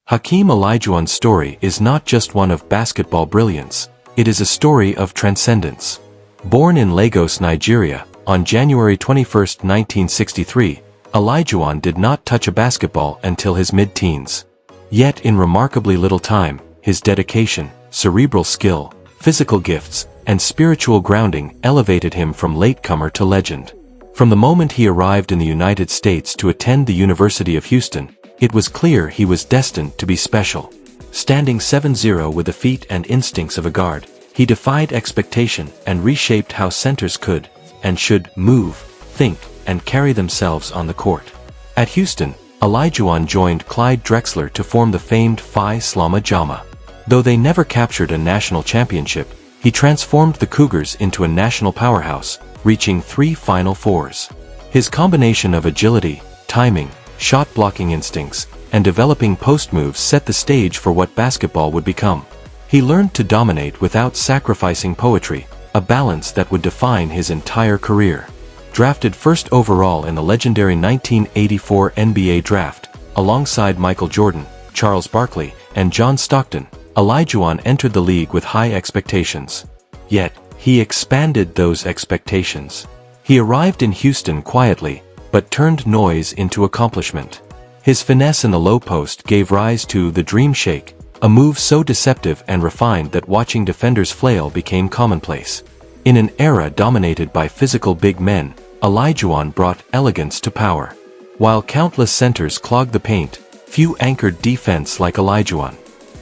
Hakeem Olajuwon's story is not just one of basketball brilliance, it is a story of transcendence. Born in Lagos, Nigeria, on January 21, 1963, Olajuwon did not touch a basketball until his mid-teens. Yet in remarkably little time, his dedication, cerebral skill, physical gifts, and spiritual grounding elevated him from latecomer to legend. From the moment he arrived in the United States to attend the University of Houston, it was clear he was destined to be special. Standing 7-0 with the feet and instincts of a guard, he defied expectation and reshaped how centers could and should move, think, and carry themselves on the court. At Houston, Olajuwon joined Clyde Drexler to form the famed Phi Slama Jama. Though they never captured a national championship, he transformed the Cougars into a national powerhouse, reaching 3 Final Fours. His combination of agility, timing, shot-blocking instincts, and developing post moves set the stage for what basketball would become. He learned to dominate without sacrificing poetry, a balance that would define his entire career. Drafted first overall in the legendary 1984 NBA draft, alongside Michael Jordan, Charles Barkley, and John Stockton, Olajuwon entered the league with high expectations. Yet, he expanded those expectations. He arrived in Houston quietly, but turned noise into accomplishment. His finesse in the low post gave rise to the Dream Shake, a move so deceptive and refined that watching defenders flail became commonplace. In an era dominated by physical big men, Olajuwon brought elegance to power. While countless centers clogged the paint, few anchored defense like Olajuwon.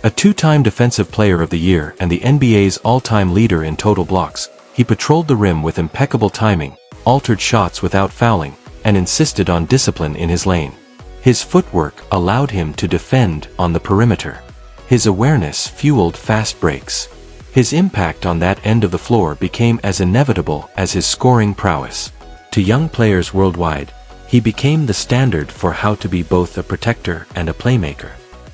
A 2-time Defensive Player of the Year and the NBA's all-time leader in total blocks, he patrolled the rim with impeccable timing, altered shots without fouling, and insisted on discipline in his lane. His footwork allowed him to defend on the perimeter. His awareness fueled fast breaks. His impact on that end of the floor became as inevitable as his scoring prowess. To young players worldwide, he became the standard for how to be both a protector and a playmaker.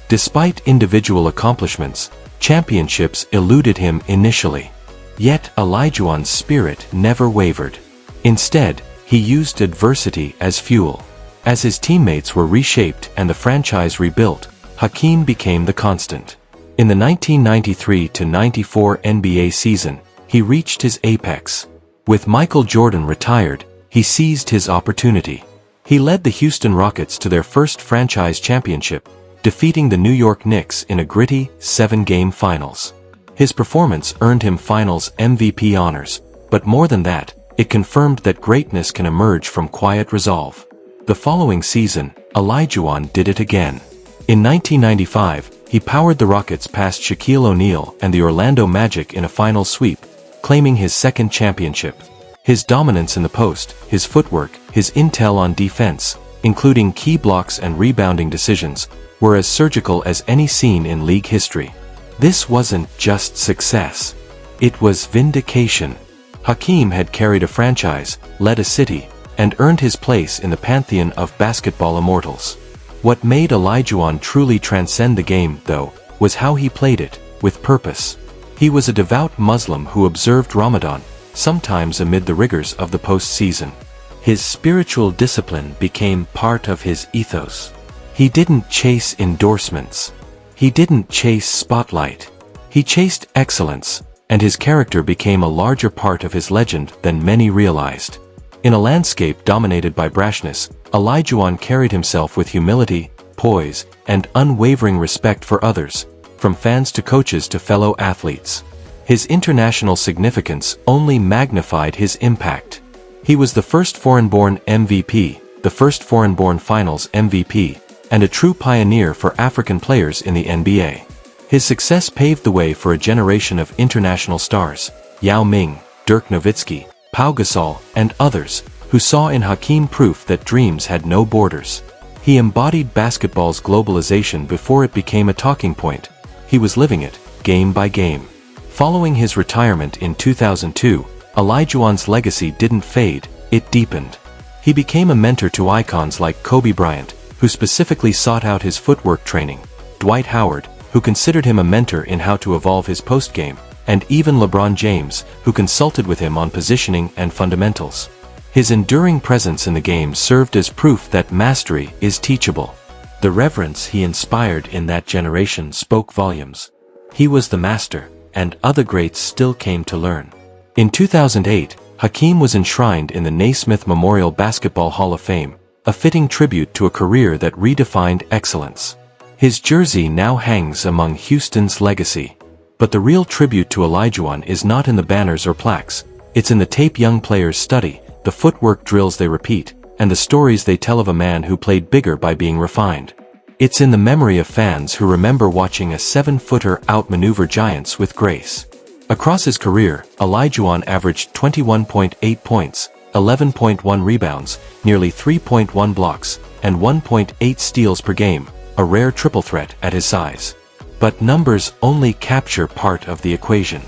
Despite individual accomplishments, championships eluded him initially. Yet Olajuwon's spirit never wavered. Instead, he used adversity as fuel. As his teammates were reshaped and the franchise rebuilt, Hakeem became the constant. In the 1993-94 NBA season, he reached his apex. With Michael Jordan retired, he seized his opportunity. He led the Houston Rockets to their first franchise championship, defeating the New York Knicks in a gritty 7-game finals. His performance earned him Finals MVP honors, but more than that, it confirmed that greatness can emerge from quiet resolve. The following season, Olajuwon did it again. In 1995, he powered the Rockets past Shaquille O'Neal and the Orlando Magic in a final sweep, claiming his second championship. His dominance in the post, his footwork, his intel on defense, including key blocks and rebounding decisions, were as surgical as any seen in league history. This wasn't just success. It was vindication. Hakeem had carried a franchise, led a city, and earned his place in the pantheon of basketball immortals. What made Olajuwon truly transcend the game, though, was how he played it, with purpose. He was a devout Muslim who observed Ramadan, sometimes amid the rigors of the postseason. His spiritual discipline became part of his ethos. He didn't chase endorsements. He didn't chase spotlight. He chased excellence, and his character became a larger part of his legend than many realized. In a landscape dominated by brashness, Olajuwon carried himself with humility, poise, and unwavering respect for others, from fans to coaches to fellow athletes. His international significance only magnified his impact. He was the first foreign-born MVP, the first foreign-born Finals MVP, and a true pioneer for African players in the NBA. His success paved the way for a generation of international stars, Yao Ming, Dirk Nowitzki, Pau Gasol, and others, who saw in Hakeem proof that dreams had no borders. He embodied basketball's globalization before it became a talking point. He was living it, game by game. Following his retirement in 2002, Olajuwon's legacy didn't fade, it deepened. He became a mentor to icons like Kobe Bryant, who specifically sought out his footwork training, Dwight Howard, who considered him a mentor in how to evolve his post-game, and even LeBron James, who consulted with him on positioning and fundamentals. His enduring presence in the game served as proof that mastery is teachable. The reverence he inspired in that generation spoke volumes. He was the master, and other greats still came to learn. In 2008, Hakeem was enshrined in the Naismith Memorial Basketball Hall of Fame, a fitting tribute to a career that redefined excellence. His jersey now hangs among Houston's legacy. But the real tribute to Olajuwon is not in the banners or plaques. It's in the tape young players study, the footwork drills they repeat, and the stories they tell of a man who played bigger by being refined. It's in the memory of fans who remember watching a 7-footer outmaneuver giants with grace. Across his career, Olajuwon averaged 21.8 points, 11.1 rebounds, nearly 3.1 blocks, and 1.8 steals per game, a rare triple threat at his size. But numbers only capture part of the equation.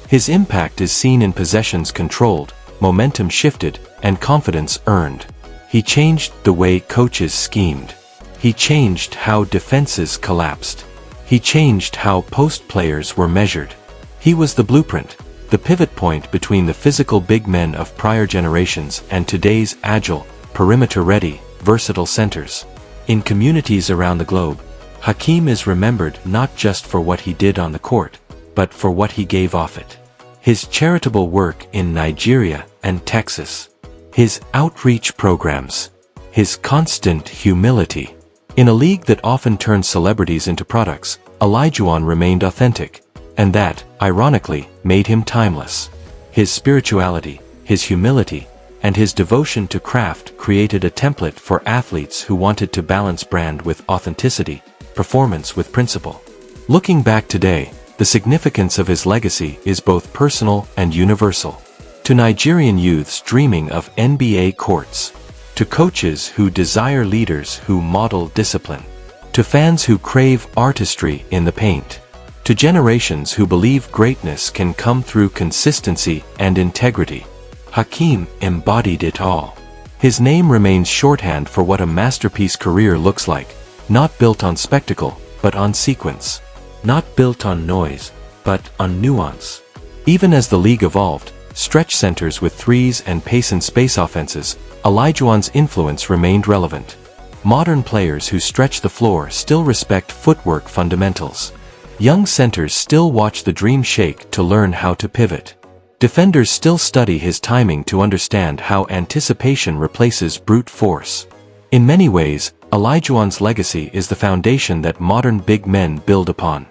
His impact is seen in possessions controlled, momentum shifted, and confidence earned. He changed the way coaches schemed. He changed how defenses collapsed. He changed how post players were measured. He was the blueprint, the pivot point between the physical big men of prior generations and today's agile, perimeter-ready, versatile centers. In communities around the globe, Hakeem is remembered not just for what he did on the court, but for what he gave off it. His charitable work in Nigeria and Texas. His outreach programs. His constant humility. In a league that often turns celebrities into products, Olajuwon remained authentic, and that, ironically, made him timeless. His spirituality, his humility, and his devotion to craft created a template for athletes who wanted to balance brand with authenticity, performance with principle. Looking back today, the significance of his legacy is both personal and universal. To Nigerian youths dreaming of NBA courts. To coaches who desire leaders who model discipline. To fans who crave artistry in the paint. To generations who believe greatness can come through consistency and integrity. Hakeem embodied it all. His name remains shorthand for what a masterpiece career looks like. Not built on spectacle, but on sequence. Not built on noise, but on nuance. Even as the league evolved, stretch centers with threes and pace and space offenses, Olajuwon's influence remained relevant. Modern players who stretch the floor still respect footwork fundamentals. Young centers still watch the dream shake to learn how to pivot. Defenders still study his timing to understand how anticipation replaces brute force. In many ways, Olajuwon's legacy is the foundation that modern big men build upon.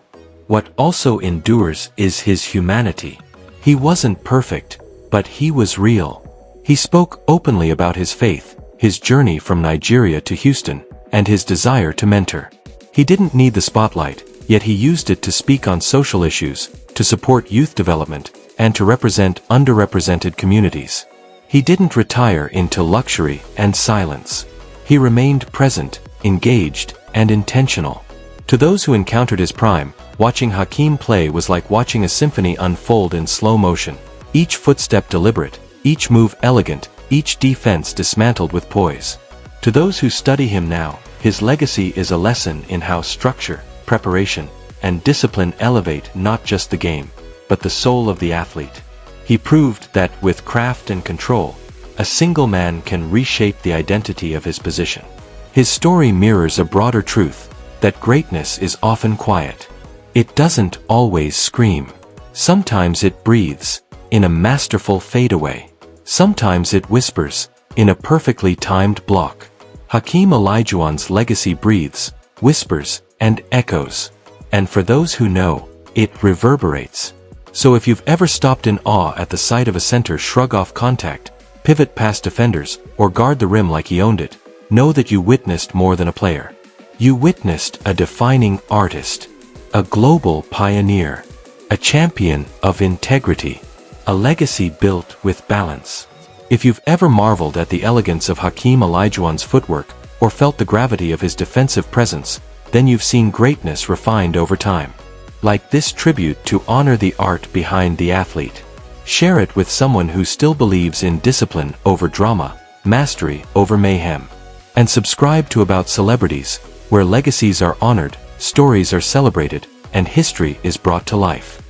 What also endures is his humanity. He wasn't perfect, but he was real. He spoke openly about his faith, his journey from Nigeria to Houston, and his desire to mentor. He didn't need the spotlight, yet he used it to speak on social issues, to support youth development, and to represent underrepresented communities. He didn't retire into luxury and silence. He remained present, engaged, and intentional. To those who encountered his prime, watching Hakeem play was like watching a symphony unfold in slow motion. Each footstep deliberate, each move elegant, each defense dismantled with poise. To those who study him now, his legacy is a lesson in how structure, preparation, and discipline elevate not just the game, but the soul of the athlete. He proved that with craft and control, a single man can reshape the identity of his position. His story mirrors a broader truth, that greatness is often quiet. It doesn't always scream. Sometimes it breathes, in a masterful fadeaway. Sometimes it whispers, in a perfectly timed block. Hakeem Olajuwon's legacy breathes, whispers, and echoes. And for those who know, it reverberates. So if you've ever stopped in awe at the sight of a center shrug off contact, pivot past defenders, or guard the rim like he owned it, know that you witnessed more than a player. You witnessed a defining artist, a global pioneer, a champion of integrity, a legacy built with balance. If you've ever marveled at the elegance of Hakeem Olajuwon's footwork, or felt the gravity of his defensive presence, then you've seen greatness refined over time. Like this tribute to honor the art behind the athlete. Share it with someone who still believes in discipline over drama, mastery over mayhem. And subscribe to About Celebrities, where legacies are honored, stories are celebrated, and history is brought to life.